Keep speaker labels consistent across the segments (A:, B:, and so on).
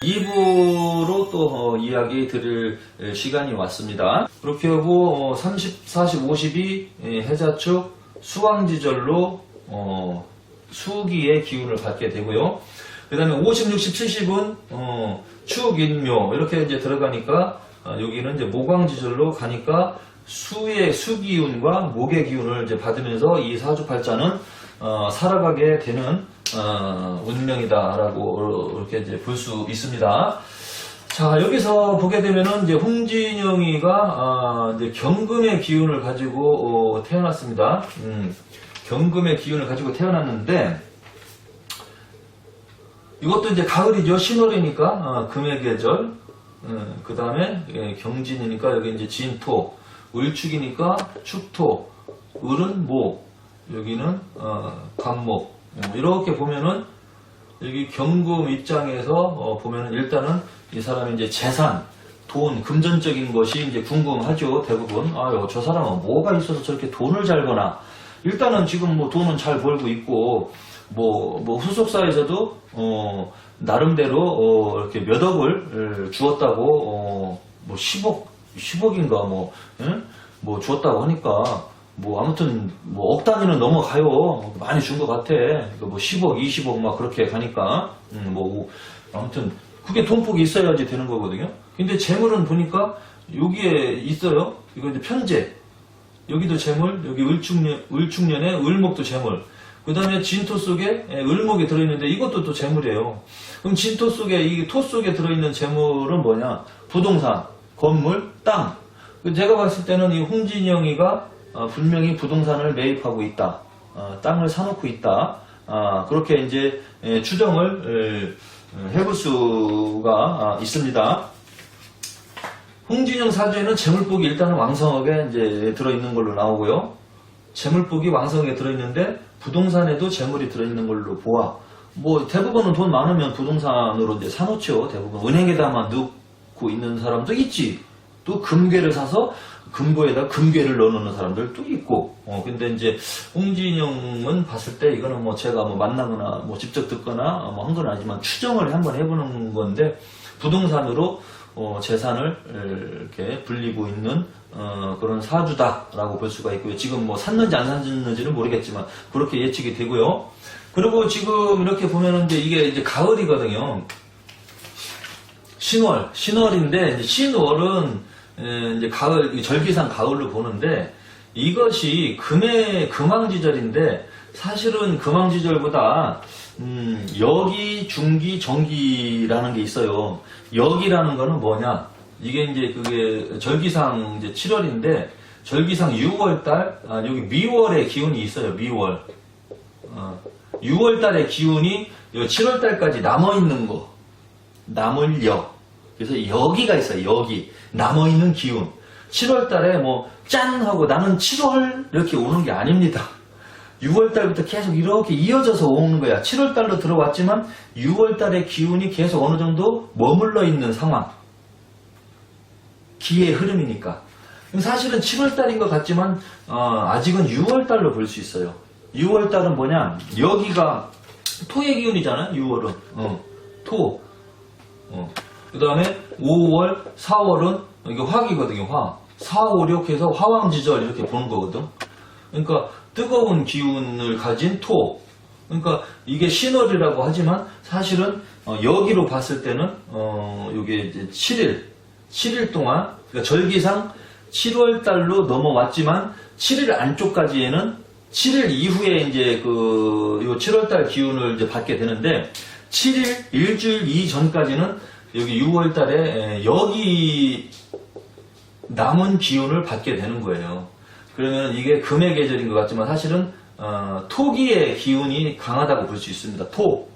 A: 2부로 또 이야기 드릴 시간이 왔습니다. 그렇게 하고 30, 40, 50이 해자축 수왕지절로 수기의 기운을 받게 되고요. 그 다음에 50, 60, 70은 축인묘 이렇게 이제 들어가니까 여기는 이제 목왕지절로 가니까 수의 수기운과 목의 기운을 이제 받으면서 이 사주팔자는 살아가게 되는 운명이다라고 이렇게 이제 볼 수 있습니다. 자, 여기서 보게 되면은 이제 홍진영이가 이제 경금의 기운을 가지고 태어났습니다. 경금의 기운을 가지고 태어났는데 이것도 이제 가을이죠. 신월이니까 금의 계절. 그 다음에 경진이니까 여기 이제 진토, 을축이니까 축토, 을은 목, 여기는 간목. 이렇게 보면은 여기 경금 입장에서 보면은 일단은 이 사람이 이제 재산, 돈, 금전적인 것이 이제 궁금하죠. 대부분. 아유, 저 사람은 뭐가 있어서 저렇게 돈을 잘 버나. 일단은 지금 뭐 돈은 잘 벌고 있고, 뭐 후속사에서도 나름대로 이렇게 몇 억을 주었다고 뭐 10억인가 뭐 주었다고 하니까 뭐 아무튼 뭐 억 단위는 넘어가요. 많이 준 것 같아. 그러니까 뭐 10억, 20억 막 그렇게 가니까 뭐 아무튼 그게 돈복이 있어야지 되는 거거든요. 근데 재물은 보니까 여기에 있어요. 이거 이제 편재. 여기도 재물, 여기 을축년에 을목도 재물. 그 다음에 진토 속에 을목이 들어있는데 이것도 또 재물이에요. 그럼 진토 속에, 이 토 속에 들어있는 재물은 뭐냐? 부동산, 건물, 땅. 제가 봤을 때는 이 홍진영이가 분명히 부동산을 매입하고 있다. 땅을 사놓고 있다. 그렇게 이제 추정을 해볼 수가 있습니다. 홍진영 사주에는 재물복이 일단은 왕성하게 이제 들어있는 걸로 나오고요. 재물복이 왕성하게 들어있는데 부동산에도 재물이 들어있는 걸로 보아. 뭐 대부분은 돈 많으면 부동산으로 이제 사놓죠. 대부분 은행에다만 넣고 있는 사람도 있지. 또 금괴를 사서 금고에다 금괴를 넣어놓는 사람들도 있고. 근데 이제 홍진영은 봤을 때 이거는 뭐 제가 뭐 만나거나 뭐 직접 듣거나 뭐 한 건 아니지만 추정을 한번 해보는 건데 부동산으로 재산을 이렇게 불리고 있는 그런 사주다라고 볼 수가 있고요. 지금 뭐 샀는지 안 샀는지는 모르겠지만 그렇게 예측이 되고요. 그리고 지금 이렇게 보면은 이게 이제 가을이거든요. 신월인데 신월은 이제 가을, 절기상 가을로 보는데 이것이 금왕지절인데 사실은 금왕지절보다 여기, 중기, 정기라는 게 있어요. 여기라는 거는 뭐냐? 이게 이제 그게 절기상 이제 7월인데 절기상 6월달, 여기 미월의 기운이 있어요. 미월. 6월달의 기운이 7월달까지 남아있는 거. 남을역. 그래서 여기가 있어요. 여기. 남아있는 기운. 7월달에 뭐 짠! 하고 나는 7월 이렇게 오는 게 아닙니다. 6월달부터 계속 이렇게 이어져서 오는 거야. 7월달로 들어왔지만 6월달의 기운이 계속 어느 정도 머물러 있는 상황. 기의 흐름이니까. 사실은 7월달인 것 같지만 아직은 6월달로 볼 수 있어요. 6월달은 뭐냐? 여기가 토의 기운이잖아요. 6월은. 토. 그 다음에 5월, 4월은 이게 화기거든요. 화. 4, 5, 6 해서 화왕지절 이렇게 보는 거거든. 그러니까 뜨거운 기운을 가진 토. 그러니까 이게 신월이라고 하지만 사실은 여기로 봤을 때는 이게 이제 7일 동안 그러니까 절기상 7월 달로 넘어왔지만 7일 안쪽까지에는 7일 이후에 이제 요 7월 달 기운을 이제 받게 되는데 7일 일주일 이전까지는 여기 6월 달에 여기 남은 기운을 받게 되는 거예요. 그러면 이게 금의 계절인 것 같지만 사실은 토기의 기운이 강하다고 볼 수 있습니다. 토.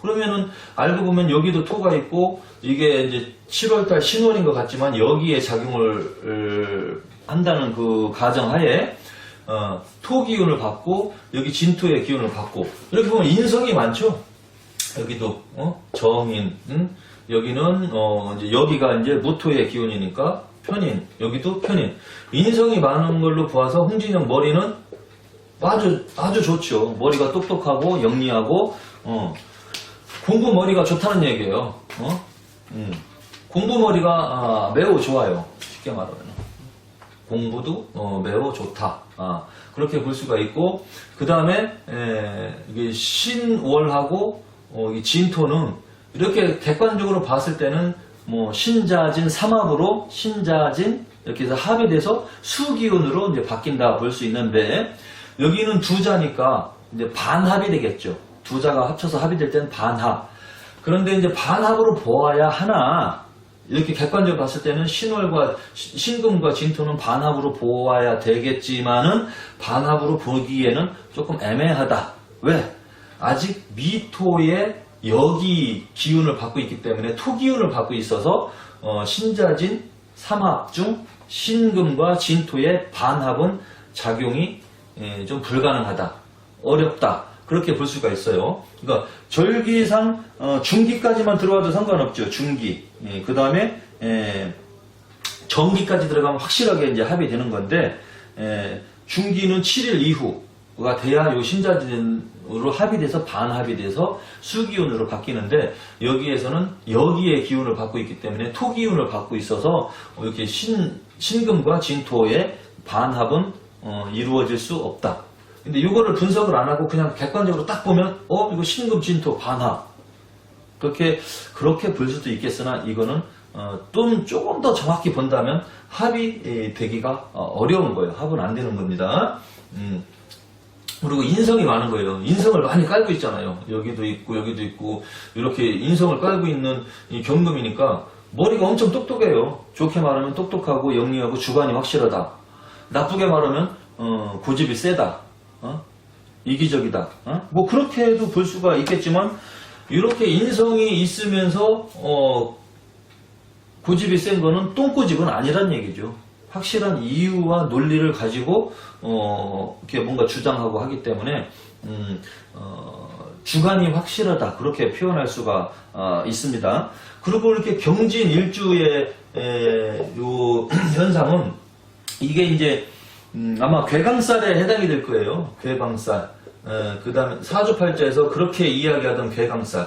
A: 그러면은 알고 보면 여기도 토가 있고 이게 이제 7월달 신월인 것 같지만 여기에 작용을 한다는 그 가정하에 토 기운을 받고 여기 진토의 기운을 받고 이렇게 보면 인성이 많죠. 여기도 정인, 여기는 이제 여기가 이제 무토의 기운이니까 편인, 여기도 편인. 인성이 많은 걸로 보아서 홍진영 머리는 아주 좋죠. 머리가 똑똑하고 영리하고 공부 머리가 좋다는 얘기예요. 공부머리가 매우 좋아요. 쉽게 말하면 공부도 매우 좋다. 그렇게 볼 수가 있고, 그 다음에 이게 신월하고 이 진토는 이렇게 객관적으로 봤을 때는 뭐 신자진 삼합으로 신자진 이렇게 해서 합이 돼서 수기운으로 이제 바뀐다 볼 수 있는데, 여기는 두 자니까 이제 반합이 되겠죠. 두 자가 합쳐서 합이 될 때는 반합. 그런데 이제 반합으로 보아야 하나, 이렇게 객관적으로 봤을 때는 신월과 신금과 진토는 반합으로 보아야 되겠지만은 반합으로 보기에는 조금 애매하다. 왜? 아직 미토의 여기 기운을 받고 있기 때문에 토 기운을 받고 있어서 신자진 삼합 중 신금과 진토의 반합은 작용이 좀 불가능하다. 어렵다. 그렇게 볼 수가 있어요. 그러니까 절기상 중기까지만 들어와도 상관없죠. 중기. 그 다음에 정기까지 들어가면 확실하게 이제 합이 되는 건데, 중기는 7일 이후가 돼야 요 신자진으로 합이 돼서 반합이 돼서 수기운으로 바뀌는데, 여기에서는 여기의 기운을 받고 있기 때문에 토 기운을 받고 있어서 이렇게 신금과 진토의 반합은 이루어질 수 없다. 근데 이거를 분석을 안 하고 그냥 객관적으로 딱 보면 이거 신금 진토 반합 그렇게 볼 수도 있겠으나, 이거는 좀 조금 더 정확히 본다면 합이 되기가 어려운 거예요. 합은 안 되는 겁니다. 그리고 인성이 많은 거예요. 인성을 많이 깔고 있잖아요. 여기도 있고 여기도 있고 이렇게 인성을 깔고 있는 이 경금이니까 머리가 엄청 똑똑해요. 좋게 말하면 똑똑하고 영리하고 주관이 확실하다. 나쁘게 말하면 고집이 세다. 이기적이다. 뭐 그렇게도 볼 수가 있겠지만, 이렇게 인성이 있으면서 고집이 센 거는 똥고집은 아니란 얘기죠. 확실한 이유와 논리를 가지고 이렇게 뭔가 주장하고 하기 때문에 주관이 확실하다. 그렇게 표현할 수가 있습니다. 그리고 이렇게 경진 일주의 요 현상은 이게 이제 아마 괴강살에 해당이 될 거예요. 괴강살. 그 다음에 사주팔자에서 그렇게 이야기하던 괴강살.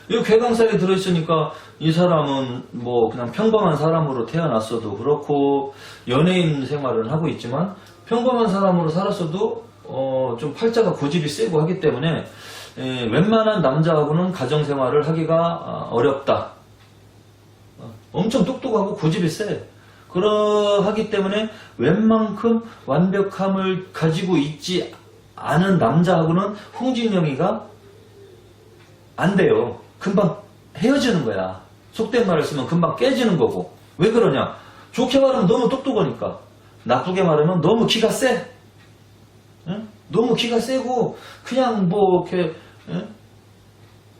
A: 이 괴강살이 들어있으니까 이 사람은 뭐 그냥 평범한 사람으로 태어났어도 그렇고, 연예인 생활을 하고 있지만 평범한 사람으로 살았어도 좀 팔자가 고집이 세고 하기 때문에 웬만한 남자하고는 가정생활을 하기가 어렵다. 엄청 똑똑하고 고집이 세. 그러하기 때문에 웬만큼 완벽함을 가지고 있지 않은 남자하고는 홍진영이가 안 돼요. 금방 헤어지는 거야. 속된 말을 쓰면 금방 깨지는 거고. 왜 그러냐? 좋게 말하면 너무 똑똑하니까. 나쁘게 말하면 너무 기가 세. 응? 너무 기가 세고 그냥 뭐 이렇게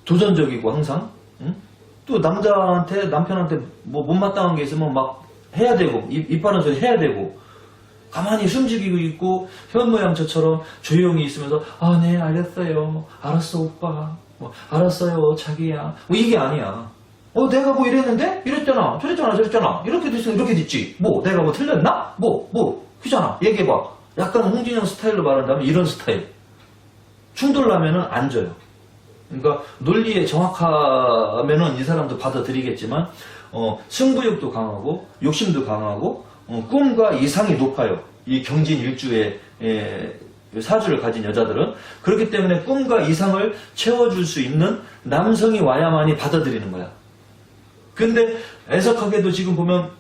A: 도전적이고 항상. 응? 또 남편한테 뭐 못마땅한 게 있으면 막 해야 되고, 입 바른 소리 해야 되고, 가만히 숨죽이고 있고, 현모양처처럼 조용히 있으면서, 네, 알겠어요. 알았어, 오빠. 뭐, 알았어요, 자기야. 뭐, 이게 아니야. 내가 뭐 이랬는데? 이랬잖아. 저랬잖아. 이렇게 됐으면 이렇게 됐지. 뭐, 내가 뭐 틀렸나? 그잖아. 얘기해봐. 약간 홍진영 스타일로 말한다면 이런 스타일. 충돌나면은 안 져요. 그러니까, 논리에 정확하면은 이 사람도 받아들이겠지만, 승부욕도 강하고 욕심도 강하고 꿈과 이상이 높아요. 이 경진 일주의 사주를 가진 여자들은. 그렇기 때문에 꿈과 이상을 채워줄 수 있는 남성이 와야만이 받아들이는 거야. 근데 애석하게도 지금 보면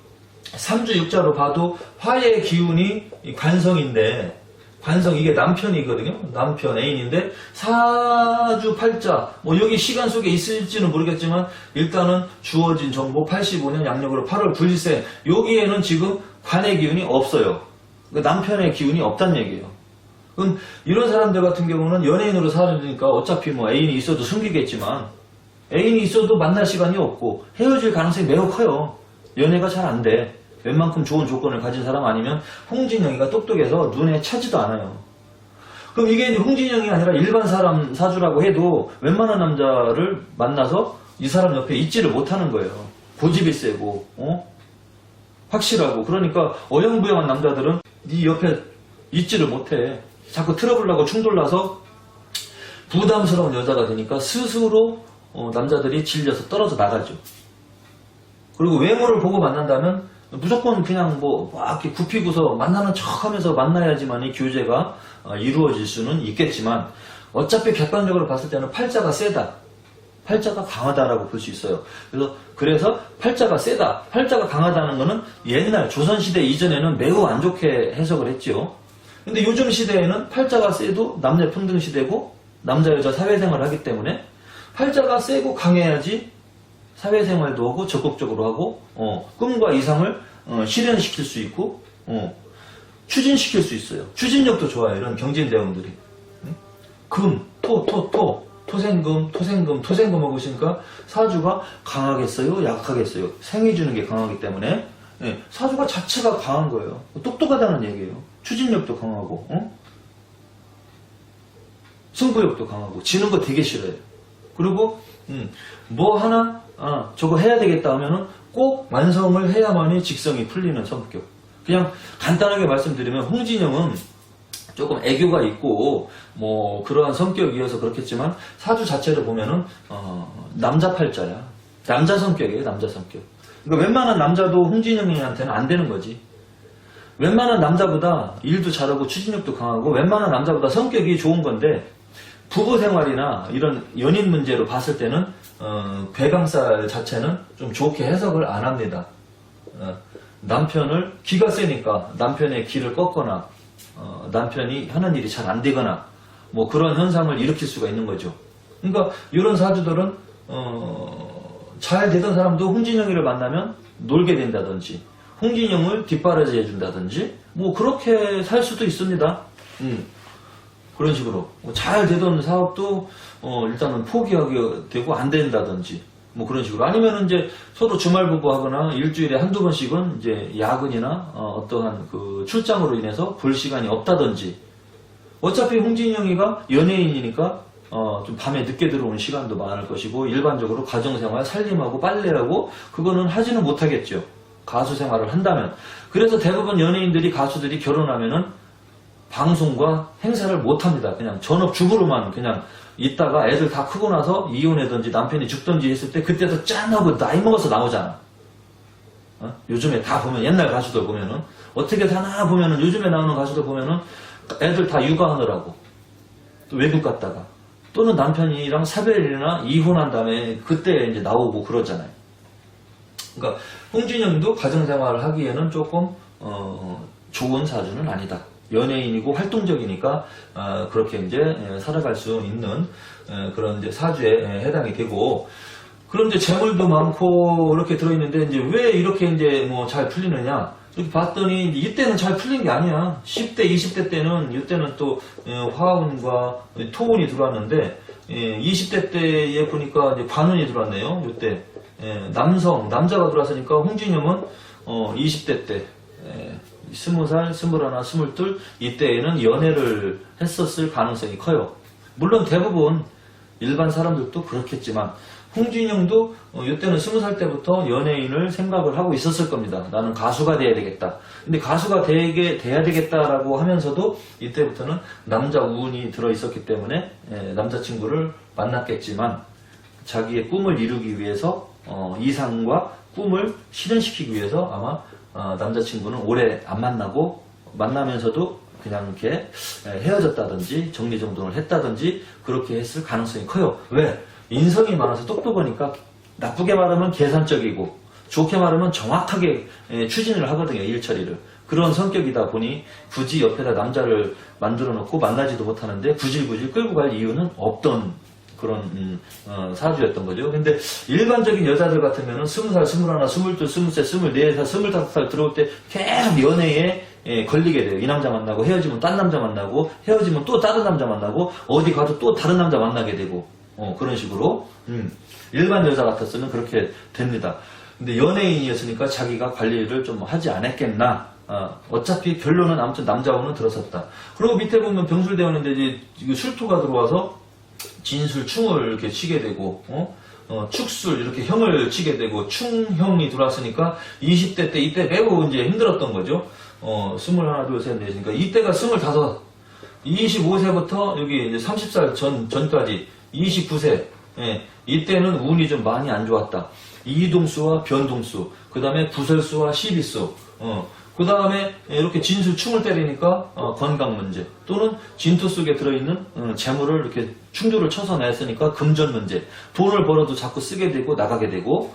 A: 삼주육자로 봐도 화의 기운이 관성인데, 관성 이게 남편이거든요. 남편 애인인데 사주 팔자 뭐 여기 시간 속에 있을지는 모르겠지만, 일단은 주어진 정보 85년 양력으로 8월 9일생 여기에는 지금 관의 기운이 없어요. 남편의 기운이 없단 얘기예요. 그럼 이런 사람들 같은 경우는 연예인으로 살으니까 어차피 뭐 애인이 있어도 숨기겠지만, 애인이 있어도 만날 시간이 없고 헤어질 가능성이 매우 커요. 연애가 잘 안 돼. 웬만큼 좋은 조건을 가진 사람 아니면 홍진영이가 똑똑해서 눈에 차지도 않아요. 그럼 이게 이제 홍진영이 아니라 일반 사람 사주라고 해도 웬만한 남자를 만나서 이 사람 옆에 있지를 못하는 거예요. 고집이 세고 확실하고. 그러니까 어영부영한 남자들은 네 옆에 있지를 못해. 자꾸 트러블 나고 충돌 나서 부담스러운 여자가 되니까 스스로 남자들이 질려서 떨어져 나가죠. 그리고 외모를 보고 만난다면 무조건 그냥 뭐 막 이렇게 굽히고서 만나는 척하면서 만나야지만 이 교제가 이루어질 수는 있겠지만 어차피 객관적으로 봤을 때는 팔자가 세다, 팔자가 강하다라고 볼 수 있어요. 그래서 팔자가 세다, 팔자가 강하다는 것은 옛날 조선시대 이전에는 매우 안 좋게 해석을 했죠. 근데 요즘 시대에는 팔자가 세도 남녀 평등 시대고 남자 여자 사회생활을 하기 때문에 팔자가 세고 강해야지 사회생활도 하고 적극적으로 하고 꿈과 이상을 실현시킬 수 있고 추진시킬 수 있어요. 추진력도 좋아요. 이런 경진대원들이. 금, 토생금하고 있으니까 사주가 강하겠어요? 약하겠어요? 생이 주는 게 강하기 때문에 사주가 자체가 강한 거예요. 똑똑하다는 얘기예요. 추진력도 강하고 승부욕도 강하고 지는 거 되게 싫어요. 그리고 뭐 하나 저거 해야 되겠다 하면은 꼭 완성을 해야만이 직성이 풀리는 성격. 그냥 간단하게 말씀드리면 홍진영은 조금 애교가 있고 뭐 그러한 성격이어서 그렇겠지만 사주 자체를 보면은 남자 팔자야. 남자 성격이에요. 남자 성격. 그러니까 웬만한 남자도 홍진영이한테는 안 되는 거지. 웬만한 남자보다 일도 잘하고 추진력도 강하고 웬만한 남자보다 성격이 좋은 건데 부부 생활이나 이런 연인 문제로 봤을 때는 괴강살 자체는 좀 좋게 해석을 안 합니다. 남편을 기가 세니까 남편의 기를 꺾거나 남편이 하는 일이 잘 안 되거나 뭐 그런 현상을 일으킬 수가 있는 거죠. 그러니까 이런 사주들은 잘 되던 사람도 홍진영이를 만나면 놀게 된다든지 홍진영을 뒷바라지 해준다든지 뭐 그렇게 살 수도 있습니다. 그런 식으로 잘 되던 사업도 일단은 포기하게 되고 안 된다든지 뭐 그런 식으로 아니면 이제 서로 주말 부부하거나 일주일에 한두 번씩은 이제 야근이나 어떠한 그 출장으로 인해서 볼 시간이 없다든지 어차피 홍진영이가 연예인이니까 좀 밤에 늦게 들어오는 시간도 많을 것이고 일반적으로 가정생활 살림하고 빨래하고 그거는 하지는 못하겠죠. 가수 생활을 한다면. 그래서 대부분 연예인들이 가수들이 결혼하면은 방송과 행사를 못합니다. 그냥 전업주부로만 그냥 있다가 애들 다 크고 나서 이혼하든지 남편이 죽든지 했을 때 그때도 짠하고 나이 먹어서 나오잖아. 요즘에 다 보면 옛날 가수들 보면은 어떻게 사나 보면은 요즘에 나오는 가수들 보면은 애들 다 육아하느라고 또 외국 갔다가 또는 남편이랑 사별이나 이혼한 다음에 그때 이제 나오고 그러잖아요. 그러니까 홍진영도 가정생활을 하기에는 조금 좋은 사주는 아니다. 연예인이고 활동적이니까 그렇게 이제 살아갈 수 있는 그런 이제 사주에 해당이 되고 그런데 재물도 많고 이렇게 들어있는데 이제 왜 이렇게 이제 뭐 잘 풀리느냐 이렇게 봤더니 이때는 잘 풀린 게 아니야. 10대 20대 때는 이때는 또 화운과 토운이 들어왔는데 20대 때에 보니까 이제 관운이 들어왔네요. 이때 남자가 들어왔으니까 홍진영은 20대 때 20살, 21, 22 이때에는 연애를 했었을 가능성이 커요. 물론 대부분 일반 사람들도 그렇겠지만 홍진영도 이때는 20살 때부터 연예인을 생각을 하고 있었을 겁니다. 나는 가수가 돼야 되겠다. 근데 가수가 돼야 되겠다라고 하면서도 이때부터는 남자 우운이 들어있었기 때문에 남자친구를 만났겠지만 자기의 꿈을 이루기 위해서 이상과 꿈을 실현시키기 위해서 아마 남자친구는 오래 안 만나고 만나면서도 그냥 이렇게 헤어졌다든지 정리정돈을 했다든지 그렇게 했을 가능성이 커요. 왜? 인성이 많아서 똑똑하니까 나쁘게 말하면 계산적이고 좋게 말하면 정확하게 추진을 하거든요. 일 처리를. 그런 성격이다 보니 굳이 옆에다 남자를 만들어 놓고 만나지도 못하는데 구질구질 끌고 갈 이유는 없던 그런 사주였던 거죠. 근데 일반적인 여자들 같으면 20살, 21, 22, 23, 24살, 25살 들어올 때 계속 연애에 걸리게 돼요. 이 남자 만나고 헤어지면 딴 남자 만나고 헤어지면 또 다른 남자 만나고 어디 가도 또 다른 남자 만나게 되고 그런 식으로 일반 여자 같았으면 그렇게 됩니다. 근데 연예인이었으니까 자기가 관리를 좀 하지 않았겠나. 어차피 결론은 아무튼 남자하고는 들어섰다. 그리고 밑에 보면 병술대원인데 이제 술토가 들어와서 진술, 충을 이렇게 치게 되고, 축술, 이렇게 형을 치게 되고, 충형이 들어왔으니까 20대 때, 이때 매우 이제 힘들었던 거죠. 21, 2, 3, 4니까 이때가 25, 25세부터 여기 이제 30살 전까지 29세, 이때는 운이 좀 많이 안 좋았다. 이동수와 변동수, 그 다음에 구설수와 시비수, 그 다음에 이렇게 진수 충을 때리니까 건강 문제, 또는 진토 속에 들어있는 재물을 이렇게 충주를 쳐서 냈으니까 금전 문제, 돈을 벌어도 자꾸 쓰게 되고 나가게 되고,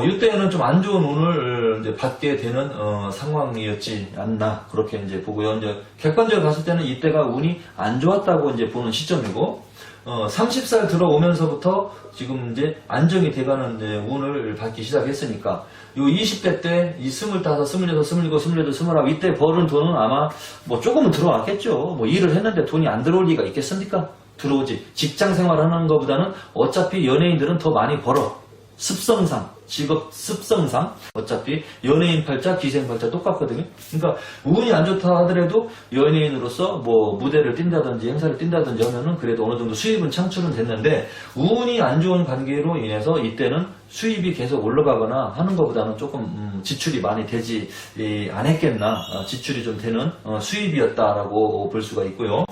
A: 이때는 좀 안 좋은 운을 이제 받게 되는 상황이었지 않나 그렇게 이제 보고요. 이제 객관적으로 봤을 때는 이때가 운이 안 좋았다고 이제 보는 시점이고, 30살 들어오면서부터 지금 이제 안정이 돼가는 이제 운을 받기 시작했으니까, 요 20대 때 이 25, 26, 27, 28, 29 이때 벌은 돈은 아마 뭐 조금은 들어왔겠죠. 뭐 일을 했는데 돈이 안 들어올 리가 있겠습니까? 들어오지. 직장 생활하는 것보다는 어차피 연예인들은 더 많이 벌어. 습성상, 직업 습성상 어차피 연예인 팔자, 기생 팔자 똑같거든요. 그러니까 운이 안 좋다 하더라도 연예인으로서 뭐 무대를 뛴다든지 행사를 뛴다든지 하면은 그래도 어느 정도 수입은 창출은 됐는데, 운이 안 좋은 관계로 인해서 이때는 수입이 계속 올라가거나 하는 것보다는 조금 지출이 많이 되지 않았겠나, 지출이 좀 되는 수입이었다라고 볼 수가 있고요.